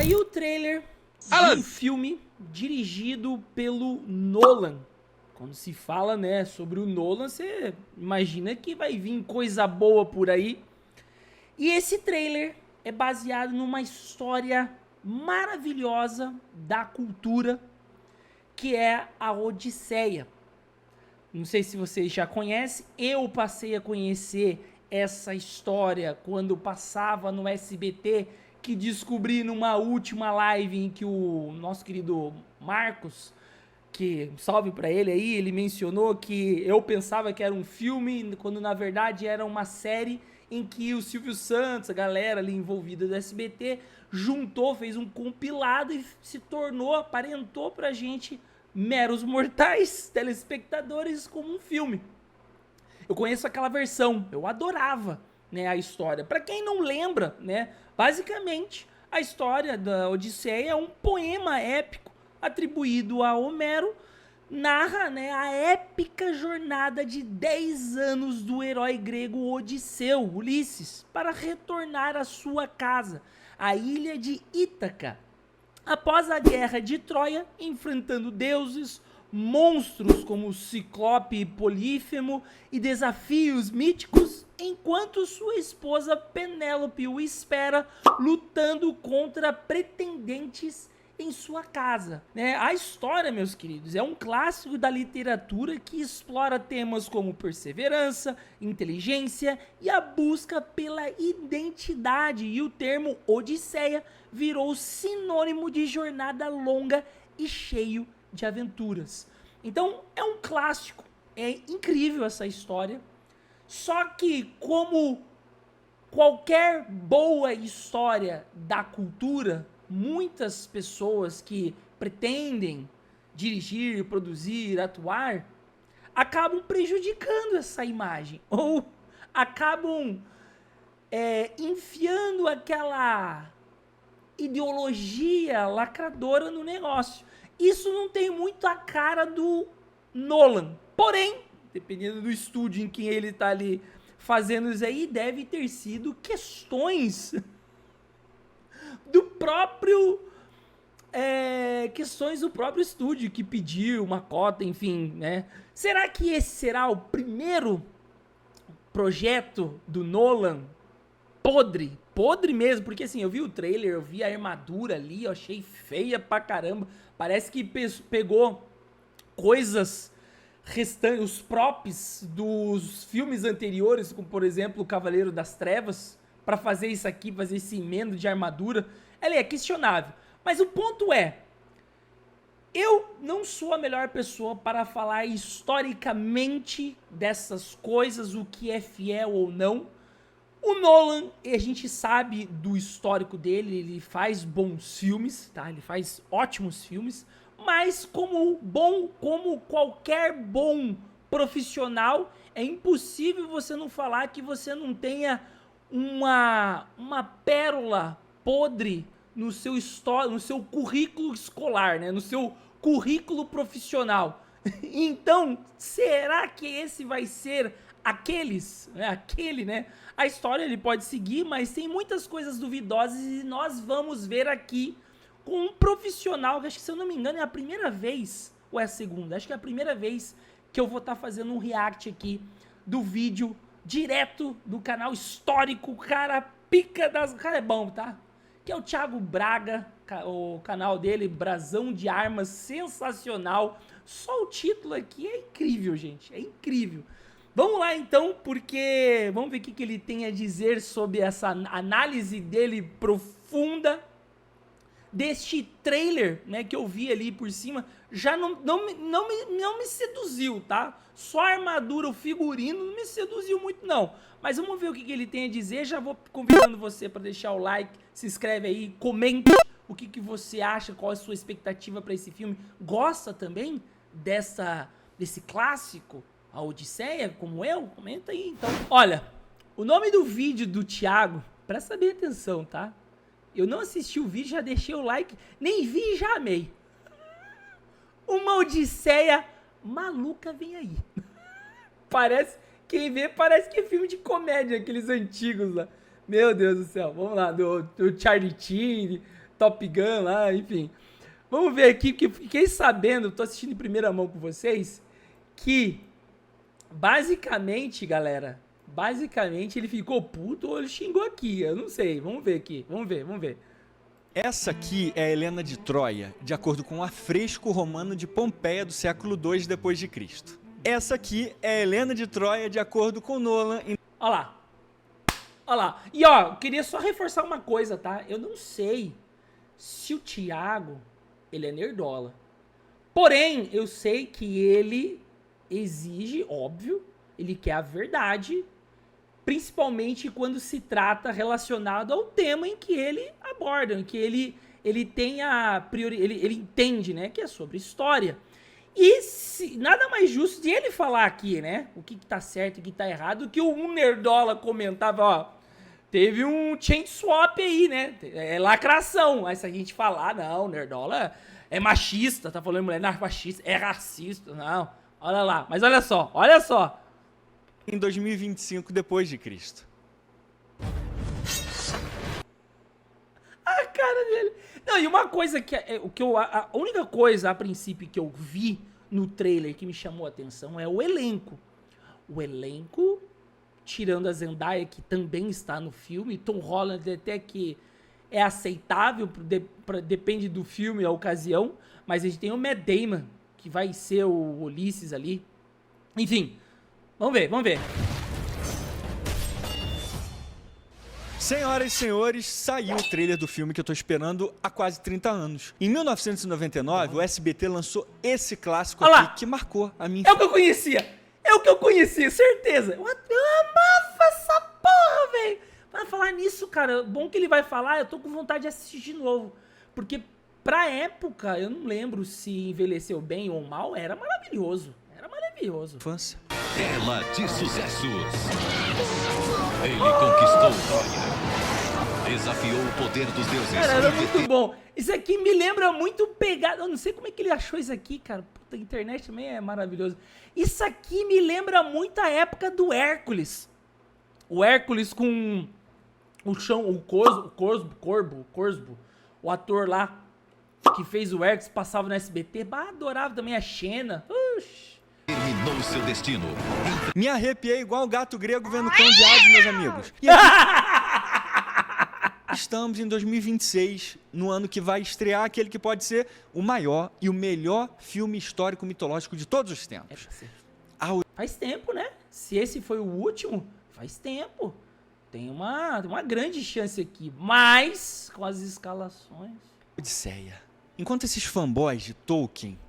Saiu o trailer de um filme dirigido pelo Nolan. Quando se fala, né, sobre o Nolan, você imagina que vai vir coisa boa por aí. E esse trailer é baseado numa história maravilhosa da cultura, que é a Odisseia. Não sei se vocês já conhecem, eu passei a conhecer essa história quando passava no SBT, que descobri numa última live em que o nosso querido Marcos, que salve pra ele aí, ele mencionou que eu pensava que era um filme, quando na verdade era uma série em que o Silvio Santos, a galera ali envolvida do SBT, juntou, fez um compilado e se tornou, aparentou pra gente, meros mortais, telespectadores, como um filme. Eu conheço aquela versão, eu adorava, né, a história. Pra quem não lembra, né, basicamente a história da Odisseia é um poema épico atribuído a Homero, narra, né, a épica jornada de 10 anos do herói grego Odisseu, Ulisses, para retornar à sua casa, a ilha de Ítaca, após a guerra de Troia, enfrentando deuses, monstros como o Ciclope Polífemo e desafios míticos, enquanto sua esposa Penélope o espera lutando contra pretendentes em sua casa, né? A história, meus queridos, é um clássico da literatura que explora temas como perseverança, inteligência e a busca pela identidade, e o termo Odisseia virou sinônimo de jornada longa e cheio de aventuras. Então, é um clássico, é incrível essa história, só que como qualquer boa história da cultura, muitas pessoas que pretendem dirigir, produzir, atuar, acabam prejudicando essa imagem, ou acabam enfiando aquela ideologia lacradora no negócio. Isso não tem muito a cara do Nolan. Porém, dependendo do estúdio em que ele está ali fazendo isso aí, deve ter sido questões do próprio questões do próprio estúdio que pediu uma cota, enfim, né? Será que esse será o primeiro projeto do Nolan podre? Podre mesmo, porque assim, eu vi o trailer, eu vi a armadura ali, eu achei feia pra caramba. Parece que pegou coisas restantes, os props dos filmes anteriores, como por exemplo o Cavaleiro das Trevas, pra fazer isso aqui, fazer esse emendo de armadura. Ela é questionável. Mas o ponto é, eu não sou a melhor pessoa para falar historicamente dessas coisas, o que é fiel ou não. O Nolan, a gente sabe do histórico dele, ele faz bons filmes, tá? Ele faz ótimos filmes, mas como qualquer bom profissional, é impossível você não falar que você não tenha uma pérola podre no seu no seu currículo escolar, né? No seu currículo profissional. Então, será que esse vai ser aquele, né? A história ele pode seguir, mas tem muitas coisas duvidosas e nós vamos ver aqui com um profissional, que acho que, se eu não me engano, é a primeira vez, ou é a segunda, acho que é a primeira vez que eu vou estar fazendo um react aqui do vídeo direto do canal histórico, cara, pica das... O cara é bom, tá? Que é o Thiago Braga, o canal dele, Brasão de Armas, sensacional. Só o título aqui é incrível, gente, é incrível. Vamos lá então, porque vamos ver o que ele tem a dizer sobre essa análise dele profunda deste trailer, né, que eu vi ali por cima. Já não me seduziu, tá? Só a armadura, o figurino não me seduziu muito não. Mas vamos ver o que ele tem a dizer. Já vou convidando você para deixar o like, se inscreve aí, comente o que você acha, qual é a sua expectativa para esse filme. Gosta também desse clássico, a Odisseia, como eu? Comenta aí, então. Olha, o nome do vídeo do Thiago, presta bem atenção, tá? Eu não assisti o vídeo, já deixei o like, nem vi e já amei. Uma Odisseia maluca vem aí. Quem vê parece que é filme de comédia, aqueles antigos lá. Meu Deus do céu, vamos lá, do Charlie Sheen, Top Gun lá, enfim. Vamos ver aqui, porque fiquei sabendo, tô assistindo em primeira mão com vocês, que basicamente, galera, ele ficou puto ou ele xingou aqui, eu não sei, vamos ver aqui, vamos ver. Essa aqui é a Helena de Troia, de acordo com o afresco romano de Pompeia do século II depois de Cristo. Essa aqui é a Helena de Troia, de acordo com Nolan. Olha lá. E ó, queria só reforçar uma coisa, tá? Eu não sei se o Thiago, ele é nerdola. Porém, eu sei que ele exige, óbvio, ele quer a verdade, principalmente quando se trata relacionado ao tema em que ele aborda, em que ele tem a ele entende, né, que é sobre história. E nada mais justo de ele falar aqui, né, o que tá certo e o que tá errado, do que o nerdola comentava, ó, teve um chain swap aí, né, é lacração. Aí se a gente falar, não, nerdola é machista, tá falando mulher não é machista, é racista, não, olha lá, mas olha só. Em 2025 depois de Cristo. A cara dele. Não, e uma coisa que a única coisa a princípio que eu vi no trailer que me chamou a atenção é o elenco. O elenco, tirando a Zendaya, que também está no filme, Tom Holland até que é aceitável, depende do filme, a ocasião, mas a gente tem o Matt Damon, que vai ser o Ulisses ali. Enfim, vamos ver. Senhoras e senhores, saiu o trailer do filme que eu tô esperando há quase 30 anos. Em 1999, o SBT lançou esse clássico aqui que marcou a minha... É o que eu conhecia, certeza. Eu amava essa porra, velho. Para falar nisso, cara, bom que ele vai falar, eu tô com vontade de assistir de novo. Porque pra época, eu não lembro se envelheceu bem ou mal, era maravilhoso. Infância. Tela de sucessos. Ele conquistou Troia. Desafiou o poder dos deuses. Cara, era muito bom. Isso aqui me lembra muito pegada. Eu não sei como é que ele achou isso aqui, cara. Puta, a internet também é maravilhoso. Isso aqui me lembra muito a época do Hércules. O Hércules com o Corvo, o ator lá que fez o Hércules, passava no SBT. Bah, adorava também a Xena. Terminou seu destino. Me arrepiei igual o gato grego vendo Cão de Hades, meus amigos. E aqui... Estamos em 2026, no ano que vai estrear aquele que pode ser o maior e o melhor filme histórico mitológico de todos os tempos. Faz tempo, né? Se esse foi o último, faz tempo. Tem uma grande chance aqui, mas com as escalações... Odisseia. Enquanto esses fanboys de Tolkien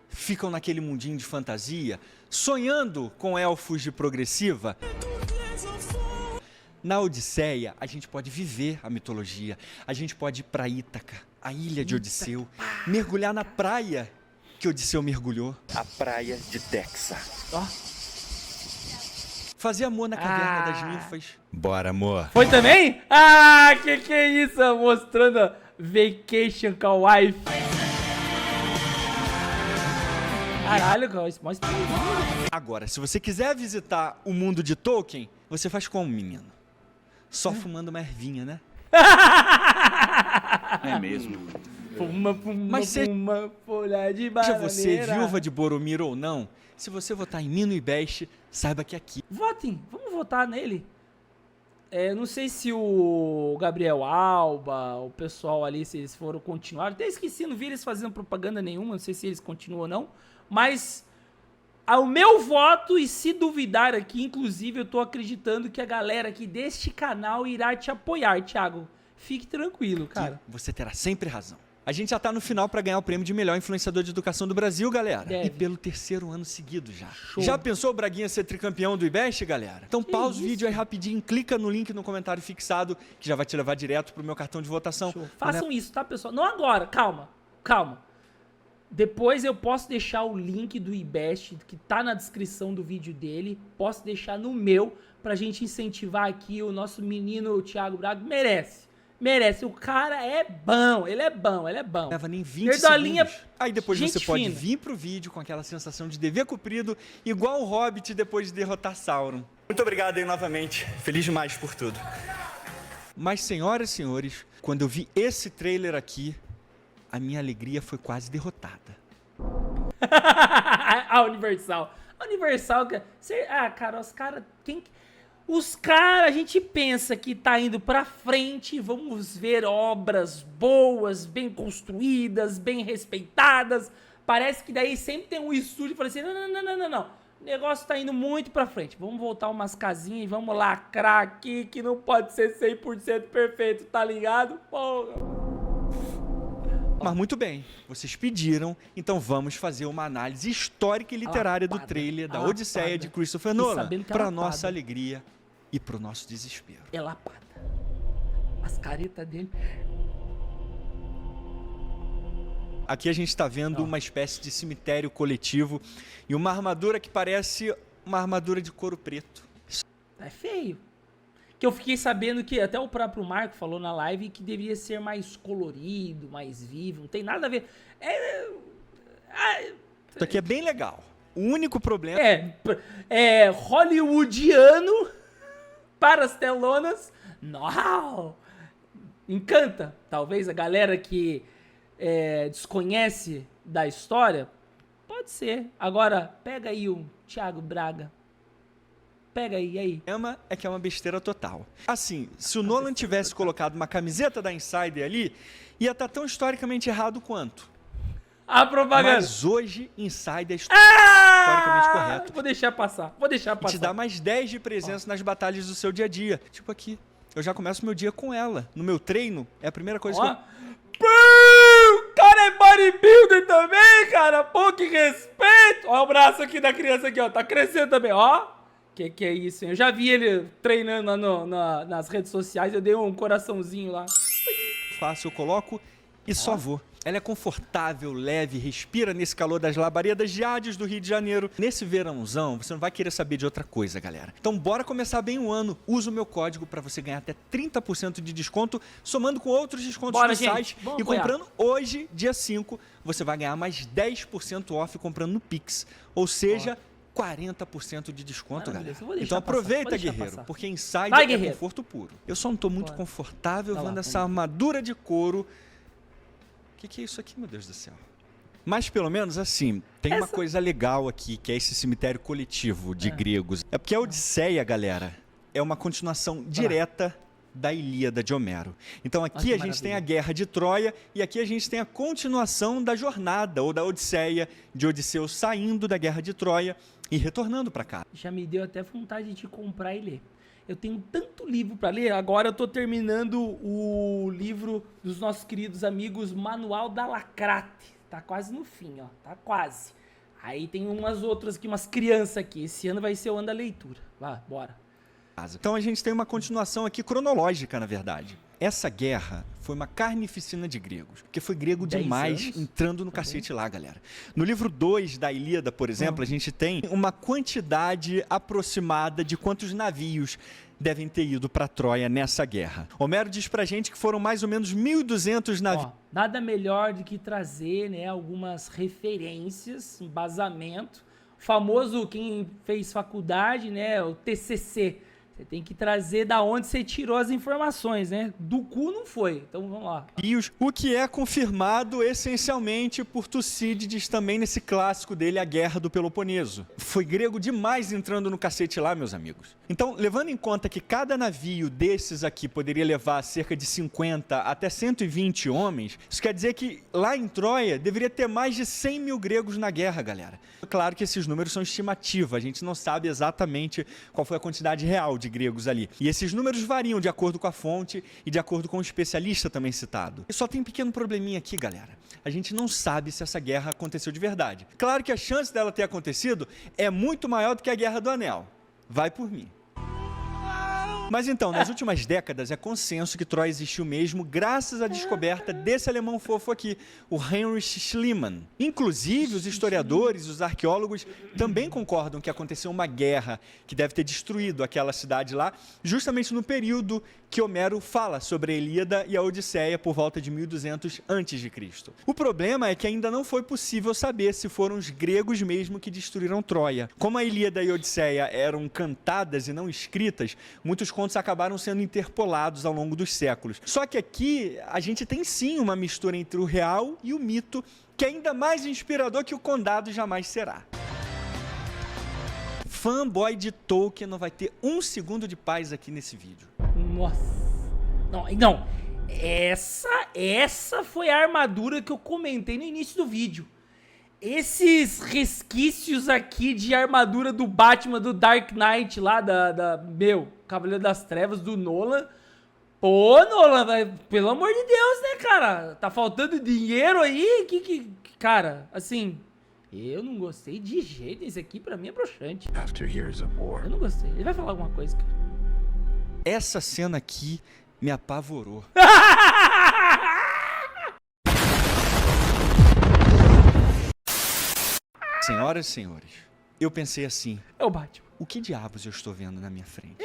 ficam naquele mundinho de fantasia, sonhando com elfos de progressiva, na Odisseia a gente pode viver a mitologia, a gente pode ir pra Ítaca, a ilha de Odisseu, mergulhar na praia que Odisseu mergulhou, a praia de Texa. Fazer amor na caverna das ninfas. Bora, amor. Foi também? Ah, que é isso? Mostrando a Vacation com a wife. Caralho, cara, isso mostra. Agora, se você quiser visitar o mundo de Tolkien, você faz como, menino? Só fumando uma ervinha, né? É mesmo. Fuma, folha de bananeira. Seja você viúva de Boromir ou não, se você votar em Nino e Best, saiba que aqui... Votem, vamos votar nele. Não sei se o Gabriel Alba, o pessoal ali, se eles foram continuar. Até esqueci, não vi eles fazendo propaganda nenhuma, não sei se eles continuam ou não. Mas ao meu voto, e se duvidar aqui, inclusive, eu tô acreditando que a galera aqui deste canal irá te apoiar, Thiago. Fique tranquilo, cara. Você terá sempre razão. A gente já tá no final para ganhar o prêmio de melhor influenciador de educação do Brasil, galera. Deve. E pelo 3º ano seguido já. Show. Já pensou o Braguinha ser tricampeão do IBEST, galera? Então pausa o vídeo aí rapidinho, clica no link no comentário fixado, que já vai te levar direto pro meu cartão de votação. Show. Façam isso, tá, pessoal? Não agora, calma. Depois eu posso deixar o link do IBEST, que tá na descrição do vídeo dele. Posso deixar no meu, pra gente incentivar aqui o nosso menino Thiago Braga. Merece, o cara é bom, ele é bom. Não leva nem 20 Nerdolinha, segundos. Aí depois você gente pode fina. vir pro vídeo com aquela sensação de dever cumprido, igual o Hobbit depois de derrotar Sauron. Muito obrigado aí novamente. Feliz demais por tudo. Mas, senhoras e senhores, quando eu vi esse trailer aqui, a minha alegria foi quase derrotada. A Universal. A Universal... cara, os caras, a gente pensa que tá indo pra frente, vamos ver obras boas, bem construídas, bem respeitadas. Parece que daí sempre tem um estúdio que fala assim, não. O negócio tá indo muito pra frente. Vamos voltar umas casinhas e vamos lacrar aqui, que não pode ser 100% perfeito, tá ligado? Porra. Mas muito bem, vocês pediram, então vamos fazer uma análise histórica e literária do trailer da Odisseia de Christopher Nolan, para nossa alegria e pro nosso desespero. É lapada. As caretas dele. Aqui a gente está vendo uma espécie de cemitério coletivo e uma armadura que parece uma armadura de couro preto. É feio. Que eu fiquei sabendo que até o próprio Marco falou na live que deveria ser mais colorido, mais vivo. Não tem nada a ver. Isso aqui é bem legal. O único problema... É hollywoodiano para as telonas. Não! Encanta. Talvez a galera que desconhece da história, pode ser. Agora, pega aí o Thiago Braga. Pega aí, e aí? O problema é que é uma besteira total. Assim, se o Nolan tivesse colocado uma camiseta da Insider ali, ia estar tão historicamente errado quanto. A propaganda. Mas hoje, Insider é historicamente correto. Vou deixar passar. E te dá mais 10 de presença nas batalhas do seu dia a dia. Tipo aqui. Eu já começo meu dia com ela. No meu treino, é a primeira coisa que eu... O cara é bodybuilder também, cara. Pô, que respeito. Ó o braço aqui da criança aqui, ó. Tá crescendo também, ó. Que é isso, hein? Eu já vi ele treinando lá nas redes sociais. Eu dei um coraçãozinho lá. Faço, eu coloco e só vou. Ela é confortável, leve, respira nesse calor das labaredas de Hades do Rio de Janeiro. Nesse verãozão, você não vai querer saber de outra coisa, galera. Então bora começar bem o ano. Usa o meu código para você ganhar até 30% de desconto, somando com outros descontos no site. E comprando hoje, dia 5, você vai ganhar mais 10% off comprando no Pix. Ou seja... 40% de desconto, galera. Então aproveita, guerreiro, porque Insider é conforto puro. Eu só não tô muito confortável vendo essa armadura de couro. O que é isso aqui, meu Deus do céu? Mas pelo menos assim, tem uma coisa legal aqui, que é esse cemitério coletivo de gregos. É porque a Odisseia, galera, é uma continuação direta da Ilíada de Homero. Então aqui a gente tem a Guerra de Troia e aqui a gente tem a continuação da jornada ou da Odisseia de Odisseu saindo da Guerra de Troia e retornando para cá. Já me deu até vontade de comprar e ler. Eu tenho tanto livro para ler, agora eu tô terminando o livro dos nossos queridos amigos Manual da Lacrate. Tá quase no fim, ó, tá quase. Aí tem umas outras aqui, umas crianças aqui. Esse ano vai ser o ano da leitura. Vai, bora. Então a gente tem uma continuação aqui cronológica, na verdade. Essa guerra foi uma carnificina de gregos, porque foi grego demais entrando no cacete lá, galera. No livro 2 da Ilíada, por exemplo, a gente tem uma quantidade aproximada de quantos navios devem ter ido para Troia nessa guerra. Homero diz pra gente que foram mais ou menos 1.200 navios. Nada melhor do que trazer, né, algumas referências, embasamento. O famoso, quem fez faculdade, né, o TCC. Você tem que trazer da onde você tirou as informações, né? Do cu não foi. Então vamos lá. O que é confirmado essencialmente por Tucídides também nesse clássico dele, A Guerra do Peloponeso. Foi grego demais entrando no cacete lá, meus amigos. Então, levando em conta que cada navio desses aqui poderia levar cerca de 50 até 120 homens, isso quer dizer que lá em Troia deveria ter mais de 100 mil gregos na guerra, galera. Claro que esses números são estimativa, a gente não sabe exatamente qual foi a quantidade real de gregos ali. E esses números variam de acordo com a fonte e de acordo com o especialista também citado. E só tem um pequeno probleminha aqui, galera. A gente não sabe se essa guerra aconteceu de verdade. Claro que a chance dela ter acontecido é muito maior do que a Guerra do Anel. Vai por mim. Mas então, nas últimas décadas, é consenso que Troia existiu mesmo graças à descoberta desse alemão fofo aqui, o Heinrich Schliemann. Inclusive, os historiadores, os arqueólogos também concordam que aconteceu uma guerra que deve ter destruído aquela cidade lá, justamente no período que Homero fala sobre a Ilíada e a Odisseia por volta de 1200 a.C. O problema é que ainda não foi possível saber se foram os gregos mesmo que destruíram Troia. Como a Ilíada e a Odisseia eram cantadas e não escritas, muitos contos acabaram sendo interpolados ao longo dos séculos. Só que aqui a gente tem sim uma mistura entre o real e o mito, que é ainda mais inspirador que o Condado jamais será. Fanboy de Tolkien não vai ter um segundo de paz aqui nesse vídeo. Nossa. Não. Essa foi a armadura que eu comentei no início do vídeo. Esses resquícios aqui de armadura do Batman, do Dark Knight lá, Cavaleiro das Trevas, do Nolan. Pô, Nolan, pelo amor de Deus, né, cara? Tá faltando dinheiro aí? Cara, assim, eu não gostei de jeito. Esse aqui pra mim é broxante. Eu não gostei. Ele vai falar alguma coisa, cara. Essa cena aqui me apavorou. Senhoras e senhores, eu pensei assim, É o Batman. o que diabos eu estou vendo na minha frente?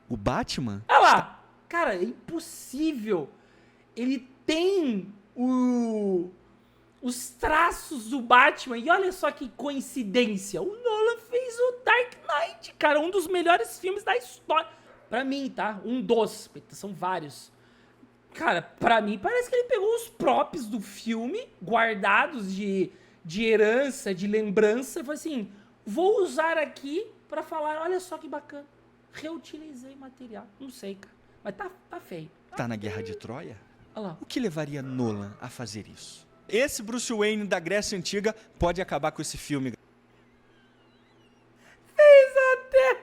O Batman? Olha lá. Cara, é impossível. Ele tem os traços do Batman. E olha só que coincidência. O Nolan fez o Dark Knight, cara. Um dos melhores filmes da história. Pra mim, tá? Um dos. São vários. Cara, pra mim parece que ele pegou os props do filme, guardados de herança, de lembrança. E falou assim, vou usar aqui pra falar, olha só que bacana. Reutilizei material. Não sei, cara. Mas tá feio. Tá na Guerra de Troia? Olha lá. O que levaria Nolan a fazer isso? Esse Bruce Wayne da Grécia Antiga pode acabar com esse filme. Fez até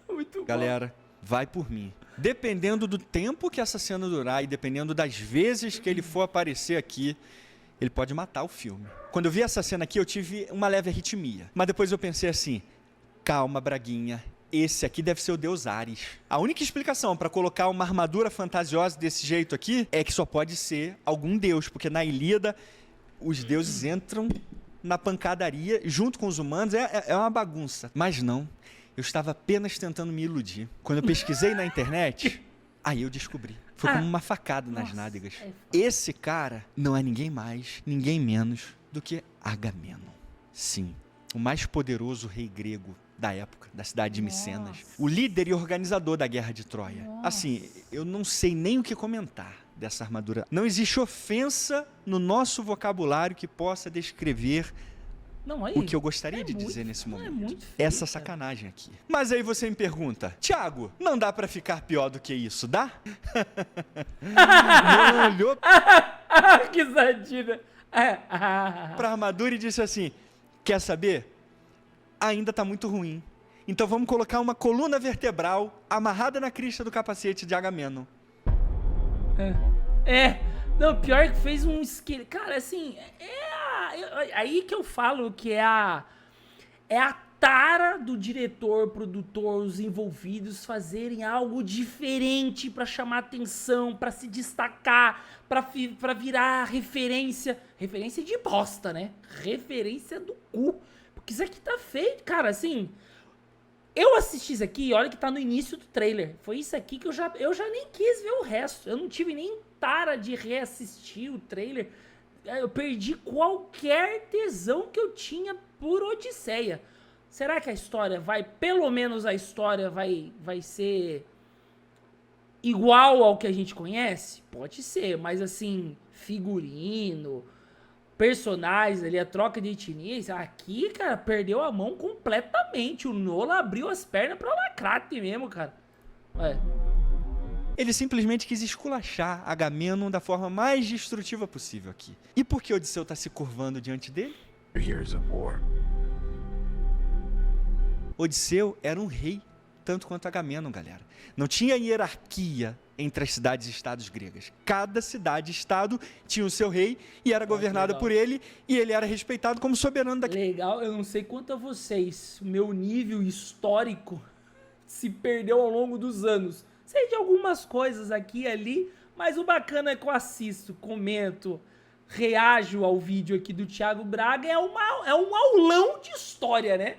um... Muito bom. Galera, vai por mim. Dependendo do tempo que essa cena durar e dependendo das vezes que ele for aparecer aqui, ele pode matar o filme. Quando eu vi essa cena aqui, eu tive uma leve arritmia. Mas depois eu pensei assim, calma, Braguinha, esse aqui deve ser o deus Ares. A única explicação para colocar uma armadura fantasiosa desse jeito aqui é que só pode ser algum deus, porque na Ilíada os deuses entram na pancadaria junto com os humanos, é uma bagunça. Mas não, eu estava apenas tentando me iludir. Quando eu pesquisei na internet, aí eu descobri. Foi como uma facada nas nádegas. Esse cara não é ninguém mais, ninguém menos do que Agamenon. Sim, o mais poderoso rei grego da época, da cidade de Micenas. O líder e organizador da Guerra de Troia. Assim, eu não sei nem o que comentar dessa armadura. Não existe ofensa no nosso vocabulário que possa descrever o que eu gostaria de dizer nesse momento. Essa sacanagem aqui. Mas aí você me pergunta, Thiago, não dá pra ficar pior do que isso, dá? Não olhou que sadida. pra armadura e disse assim, quer saber? Ainda tá muito ruim. Então vamos colocar uma coluna vertebral amarrada na crista do capacete de Agamenon. Não, pior que fez um esqueleto. Cara, assim, aí que eu falo que é a tara do diretor, produtor, os envolvidos fazerem algo diferente pra chamar atenção, pra se destacar, pra virar referência. Referência de bosta, né? Referência do cu. Porque isso aqui tá feio, cara, assim... Eu assisti isso aqui, olha que tá no início do trailer. Foi isso aqui que eu já nem quis ver o resto. Eu não tive nem tara de reassistir o trailer. Eu perdi qualquer tesão que eu tinha por Odisseia. Será que a história pelo menos a história vai ser igual ao que a gente conhece? Pode ser, mas assim, figurino, personagens ali, a troca de etnias, aqui, cara, perdeu a mão completamente. O Nolan abriu as pernas pra lacrate mesmo, cara. Ele simplesmente quis esculachar Agamenon da forma mais destrutiva possível aqui. E por que Odisseu tá se curvando diante dele? Odisseu era um rei, tanto quanto Agamenon, galera. Não tinha hierarquia entre as cidades e estados gregas. Cada cidade e estado tinha o seu rei e era governada por ele, e ele era respeitado como soberano daquele. Legal, eu não sei quanto a vocês, o meu nível histórico se perdeu ao longo dos anos. Sei de algumas coisas aqui e ali, mas o bacana é que eu assisto, comento, reajo ao vídeo aqui do Thiago Braga, é um aulão de história, né?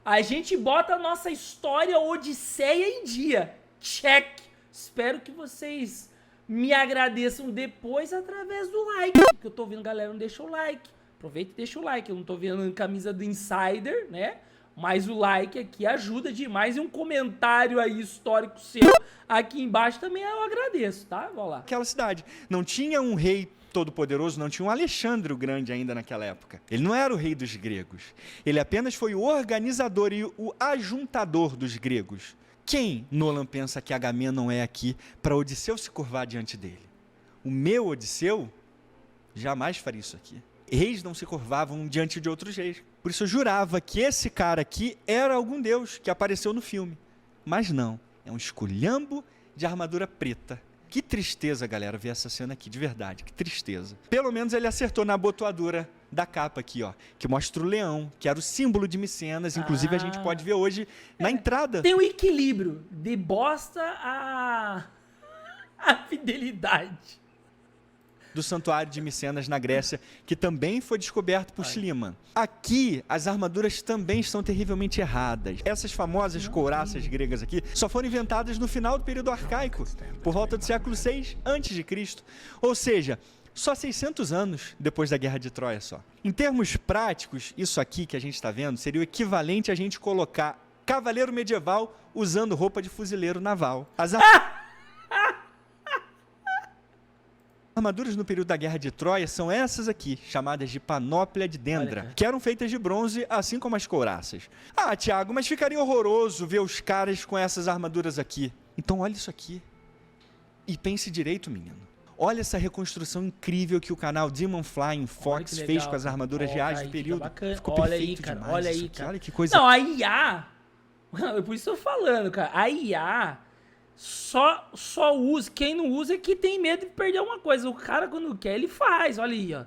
A gente bota a nossa história Odisseia em dia. Check! Espero que vocês me agradeçam depois através do like. Porque eu tô ouvindo, galera, não deixa o like. aproveita e deixa o like. Eu não tô vendo camisa do Insider, né? Mas o like aqui ajuda demais. E um comentário aí histórico seu aqui embaixo também eu agradeço, tá? Vamos lá. Aquela cidade. Não tinha um rei todo-poderoso, não tinha um Alexandre o Grande ainda naquela época. Ele não era o rei dos gregos. Ele apenas foi o organizador e o ajuntador dos gregos. Quem Nolan pensa que Agamenon é aqui para Odisseu se curvar diante dele? O meu Odisseu jamais faria isso aqui. Reis não se curvavam diante de outros reis. Por isso eu jurava que esse cara aqui era algum deus que apareceu no filme. Mas não, é um esculhambo de armadura preta. Que tristeza, galera, ver essa cena aqui, de verdade, que tristeza. Pelo menos ele acertou na abotoadura da capa aqui, ó, que mostra o leão, que era o símbolo de Micenas, inclusive a gente pode ver hoje na entrada. Tem um equilíbrio de bosta a fidelidade. Do santuário de Micenas na Grécia, que também foi descoberto por Schliemann. Aqui, as armaduras também estão terrivelmente erradas. Essas famosas couraças gregas aqui só foram inventadas no final do período arcaico, por volta do século VI a.C. Ou seja, só 600 anos depois da Guerra de Troia só. Em termos práticos, isso aqui que a gente está vendo seria o equivalente a gente colocar cavaleiro medieval usando roupa de fuzileiro naval. As armaduras no período da Guerra de Troia são essas aqui, chamadas de panóplia de Dendra, que eram feitas de bronze, assim como as couraças. Ah, Thiago, mas ficaria horroroso ver os caras com essas armaduras aqui. Então olha isso aqui. E pense direito, menino. Olha essa reconstrução incrível que o canal Demon Flying Fox fez com as armaduras reais do período. Ficou olha perfeito aí, cara. demais Olha isso aí, aqui. cara. Olha que coisa. Não, a IA... Por isso eu tô falando, cara. A IA... Só usa, quem não usa é que tem medo de perder uma coisa. O cara, quando quer, ele faz. Olha aí, ó.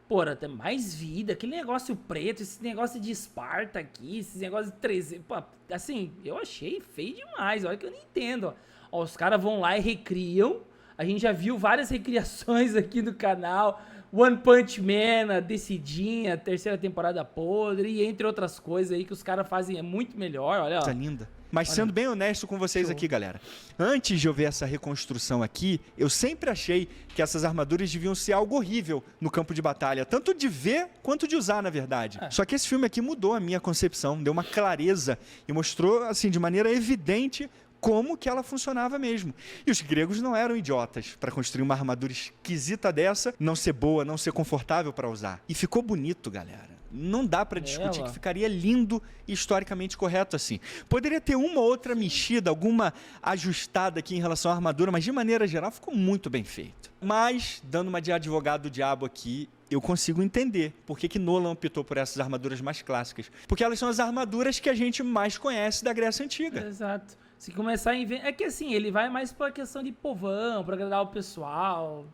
Porra, tem mais vida. Aquele negócio preto, esse negócio de Esparta aqui, esse negócio de 300. Pô, assim, eu achei feio demais. Olha que eu não entendo, ó. Os caras vão lá e recriam. A gente já viu várias recriações aqui no canal. One Punch Man, a Decidinha, a terceira temporada podre, e entre outras coisas aí que os caras fazem é muito melhor. Olha, ó. Coisa linda. Mas sendo bem honesto com vocês aqui, galera, antes de eu ver essa reconstrução aqui, eu sempre achei que essas armaduras deviam ser algo horrível no campo de batalha, tanto de ver quanto de usar, na verdade. Só que esse filme aqui mudou a minha concepção, deu uma clareza e mostrou, assim, de maneira evidente como que ela funcionava mesmo. E os gregos não eram idiotas para construir uma armadura esquisita dessa, não ser boa, não ser confortável para usar. E ficou bonito, galera. Não dá para discutir que ficaria lindo e historicamente correto assim. Poderia ter uma ou outra mexida, alguma ajustada aqui em relação à armadura, mas de maneira geral ficou muito bem feito. Mas, dando uma de advogado do diabo aqui, eu consigo entender por que Nolan optou por essas armaduras mais clássicas. Porque elas são as armaduras que a gente mais conhece da Grécia Antiga. Exato. Se começar a inventar... É que assim, ele vai mais pra questão de povão, pra agradar o pessoal.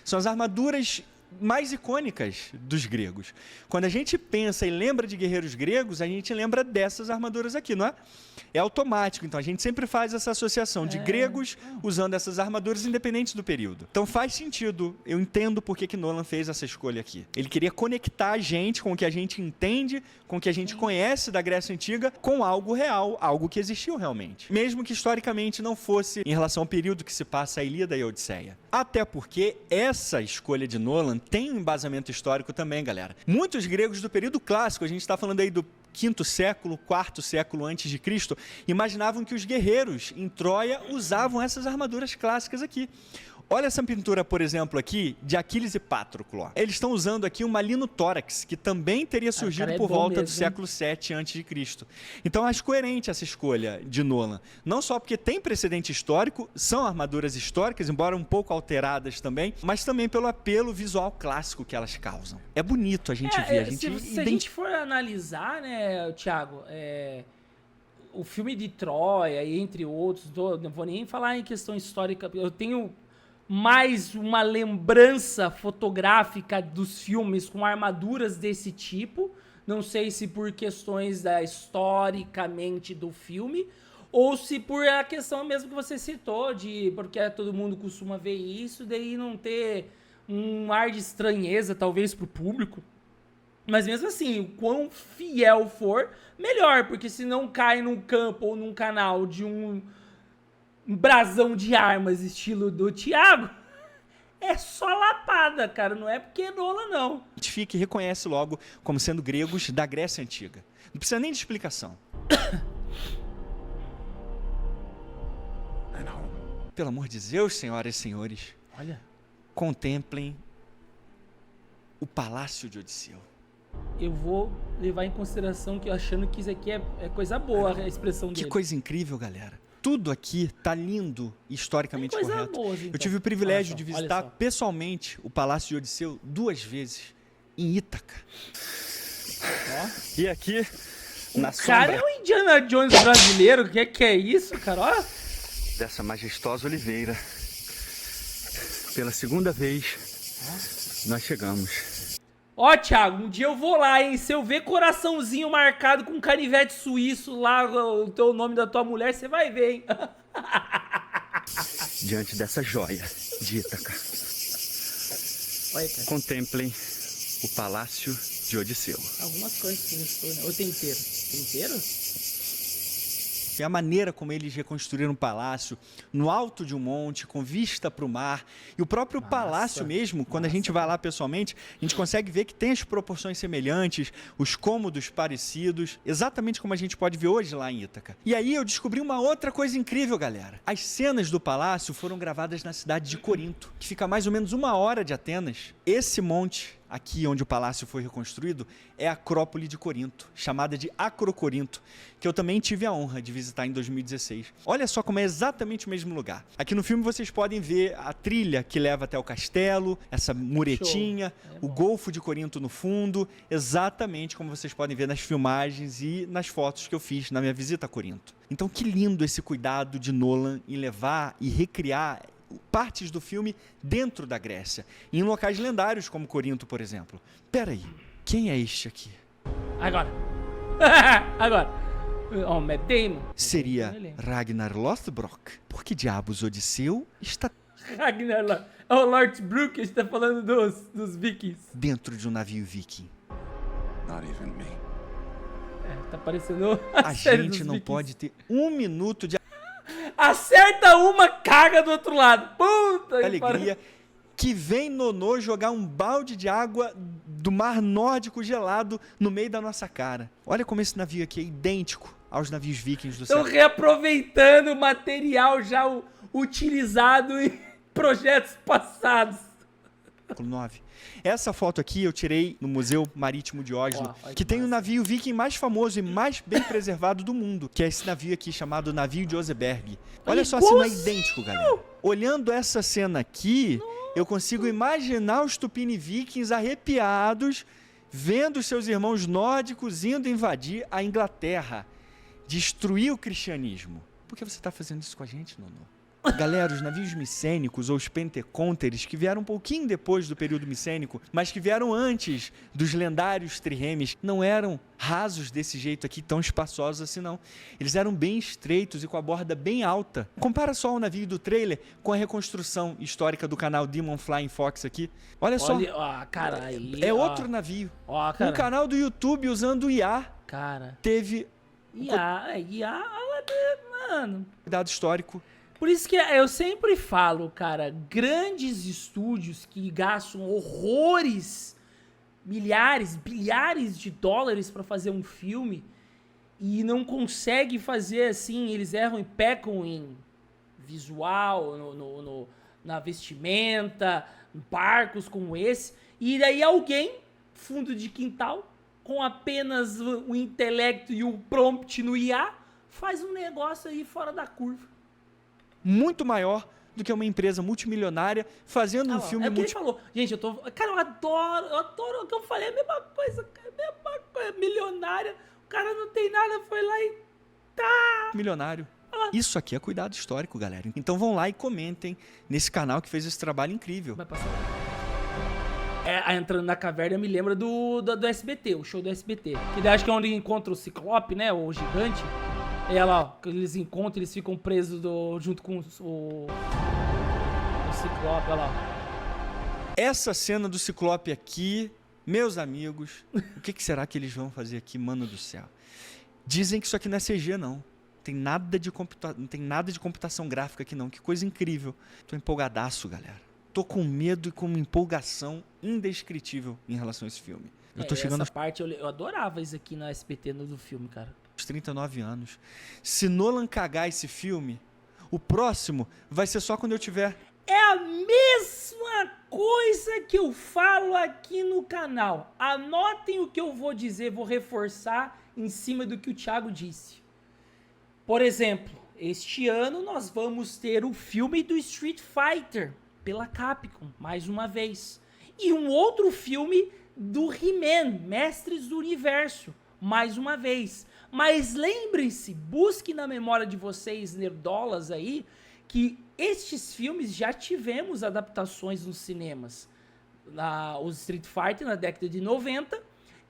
São as armaduras mais icônicas dos gregos. Quando a gente pensa e lembra de guerreiros gregos, a gente lembra dessas armaduras aqui, não é? É automático, então a gente sempre faz essa associação de gregos usando essas armaduras independentes do período. Então faz sentido, eu entendo por que Nolan fez essa escolha aqui. Ele queria conectar a gente com o que a gente entende, com o que a gente conhece da Grécia Antiga, com algo real, algo que existiu realmente. Mesmo que historicamente não fosse em relação ao período que se passa a Ilíada e a Odisseia. Até porque essa escolha de Nolan tem um embasamento histórico também, galera. Muitos gregos do período clássico, a gente está falando aí do quinto século, quarto século antes de Cristo, imaginavam que os guerreiros em Troia usavam essas armaduras clássicas aqui. Olha essa pintura, por exemplo, aqui, de Aquiles e Patroclo. Ó. Eles estão usando aqui um malinotórax, que também teria surgido por volta do século VII a.C. Então, acho coerente essa escolha de Nolan. Não só porque tem precedente histórico, são armaduras históricas, embora um pouco alteradas também, mas também pelo apelo visual clássico que elas causam. É bonito a gente ver. Se a gente for analisar, né, Thiago, o filme de Troia, entre outros, não vou nem falar em questão histórica, eu tenho mais uma lembrança fotográfica dos filmes com armaduras desse tipo. Não sei se por questões historicamente do filme, ou se por a questão mesmo que você citou, de porque todo mundo costuma ver isso, daí não ter um ar de estranheza, talvez, pro público. Mas mesmo assim, o quão fiel for, melhor, porque se não cai num campo ou num canal de um brasão de armas estilo do Thiago, é só lapada, cara. Não é porque é Nolan, não. Identifica e reconhece logo como sendo gregos da Grécia Antiga. Não precisa nem de explicação. Pelo amor de Deus, senhoras e senhores, Olha, contemplem o Palácio de Odisseu. eu vou levar em consideração que achando que isso aqui é coisa boa, a expressão Que dele. coisa incrível, galera. Tudo aqui tá lindo e historicamente Tem coisa correto. boa, então. Eu tive o privilégio Olha de só, visitar olha só. pessoalmente o Palácio de Odisseu 2 vezes, em Ítaca. E aqui, na Cara, é sombra o Indiana Jones brasileiro. O que é isso, cara? Olha. dessa majestosa oliveira, pela segunda vez, nós chegamos. Ó, Thiago, um dia eu vou lá, hein? Se eu ver coraçãozinho marcado com canivete suíço lá, o teu nome da tua mulher, você vai ver, hein? Diante dessa joia de Ítaca, Olha, cara. contemplem o Palácio de Odisseu. Algumas coisas que restou, né? Ou tem inteiro? Tem inteiro? E a maneira como eles reconstruíram o palácio, no alto de um monte, com vista para o mar. E o próprio palácio mesmo, quando a gente vai lá pessoalmente, a gente consegue ver que tem as proporções semelhantes, os cômodos parecidos, exatamente como a gente pode ver hoje lá em Ítaca. E aí eu descobri uma outra coisa incrível, galera. As cenas do palácio foram gravadas na cidade de Corinto, que fica a mais ou menos 1 hora de Atenas. Esse monte aqui onde o palácio foi reconstruído, é a Acrópole de Corinto, chamada de Acrocorinto, que eu também tive a honra de visitar em 2016. Olha só como é exatamente o mesmo lugar. Aqui no filme vocês podem ver a trilha que leva até o castelo, essa muretinha, o Golfo de Corinto no fundo, exatamente como vocês podem ver nas filmagens e nas fotos que eu fiz na minha visita a Corinto. Então que lindo esse cuidado de Nolan em levar e recriar partes do filme dentro da Grécia, em locais lendários como Corinto, por exemplo. Peraí, quem é este aqui? Agora. Agora. Ó, o Matt Damon. Seria Ragnar Lothbrok? Por que diabos Odisseu está Ragnar lá. Ó, o Lord Brook, a gente tá falando dos vikings. dentro de um navio viking? Not even me. É, tá parecendo A série gente dos não vikings. pode ter 1 minuto de Acerta uma, caga do outro lado. Puta alegria que vem Nonô jogar um balde de água do mar nórdico gelado no meio da nossa cara. Olha como esse navio aqui é idêntico aos navios vikings do Estão século. reaproveitando o material já utilizado em projetos passados. Século IX. Essa foto aqui eu tirei no Museu Marítimo de Oslo, Ó, olha que que tem o massa. navio viking mais famoso e mais bem preservado do mundo, que é esse navio aqui chamado Navio de Oseberg. Olha só se não é igualzinho! idêntico, galera. Olhando essa cena aqui, eu consigo imaginar os Tupini Vikings arrepiados, vendo seus irmãos nórdicos indo invadir a Inglaterra, destruir o cristianismo. Por que você está fazendo isso com a gente, Nono? Galera, os navios micênicos ou os pentecônteres, que vieram um pouquinho depois do período micênico, mas que vieram antes dos lendários triremes, não eram rasos desse jeito aqui, tão espaçosos assim não. Eles eram bem estreitos e com a borda bem alta. Compara só o navio do trailer com a reconstrução histórica do canal Demon Flying Fox aqui. Olha só, Olha, ó, cara, aí, é ó. outro navio. Ó, cara. Um canal do YouTube usando o IA Cara. teve Mano. cuidado histórico. Por isso que eu sempre falo, cara, grandes estúdios que gastam horrores, milhares, bilhares de dólares pra fazer um filme e não conseguem fazer assim, eles erram e pecam em visual, na vestimenta, em barcos como esse, e daí alguém, fundo de quintal, com apenas o intelecto e o prompt no IA, faz um negócio aí fora da curva. Muito maior do que uma empresa multimilionária fazendo um filme É o que ele falou. Gente, cara, eu adoro o que eu falei, a mesma coisa, milionária, o cara não tem nada, foi lá e milionário. Isso aqui é cuidado histórico, galera. Então vão lá e comentem nesse canal que fez esse trabalho incrível. vai passar. Entrando na caverna me lembra do SBT, o show do SBT. Que daí acho que é onde encontra o Ciclope, né, o gigante. E ela, ó, que eles encontram, eles ficam presos junto com o Ciclope, olha lá. Essa cena do Ciclope aqui, meus amigos, o que será que eles vão fazer aqui, mano do céu? Dizem que isso aqui não é CG, não. Não tem nada de computação gráfica aqui, não. Que coisa incrível. Tô empolgadaço, galera. tô com medo e com uma empolgação indescritível em relação a esse filme. Eu tô chegando Essa parte eu adorava isso aqui na SBT do filme, cara. aos 39 anos. Se Nolan cagar esse filme, o próximo vai ser só quando eu tiver... É a mesma coisa que eu falo aqui no canal. Anotem o que eu vou dizer, vou reforçar em cima do que o Thiago disse. Por exemplo, este ano nós vamos ter o filme do Street Fighter pela Capcom, mais uma vez. E um outro filme do He-Man, Mestres do Universo, mais uma vez. Mas lembrem-se, busquem na memória de vocês, nerdolas aí, que estes filmes já tivemos adaptações nos cinemas. O Street Fighter na década de 90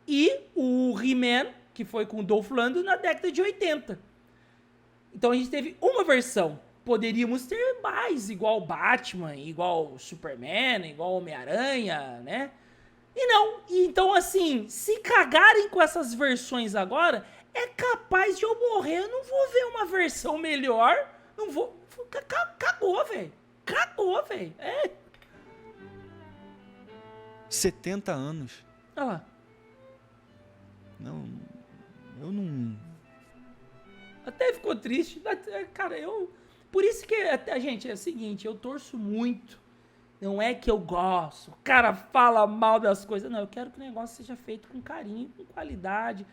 e o He-Man, que foi com o Dolph Lundgren, na década de 80. Então a gente teve uma versão. Poderíamos ter mais, igual Batman, igual Superman, igual Homem-Aranha, né? E não. Então, assim, se cagarem com essas versões agora, é capaz de eu morrer. Eu não vou ver uma versão melhor. Não vou... Cagou, velho. Cagou, velho. É. 70 anos. Olha lá. Não, eu não... Até ficou triste. Cara, eu... Por isso que, gente, é o seguinte, eu torço muito. Não é que eu gosto. O cara fala mal das coisas. Não, eu quero que o negócio seja feito com carinho, com qualidade.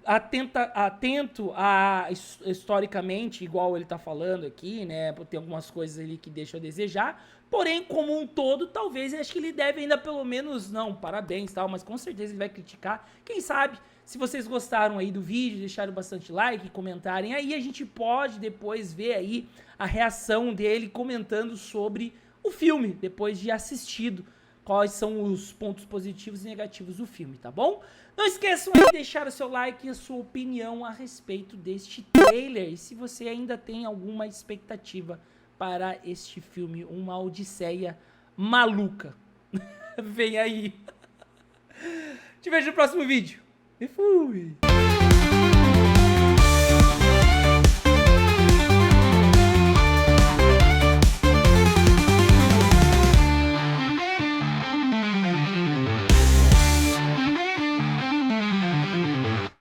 Atento a historicamente, igual ele tá falando aqui, né? Tem algumas coisas ali que deixam a desejar. Porém, como um todo, talvez, acho que ele deve ainda pelo menos, não, parabéns e tal, mas com certeza ele vai criticar. Quem sabe, se vocês gostaram aí do vídeo, deixaram bastante like, comentarem aí, a gente pode depois ver aí a reação dele comentando sobre o filme, depois de assistido. Quais são os pontos positivos e negativos do filme, tá bom? Não esqueçam de deixar o seu like e a sua opinião a respeito deste trailer. E se você ainda tem alguma expectativa para este filme, uma odisseia maluca. Vem aí. Te vejo no próximo vídeo. E fui.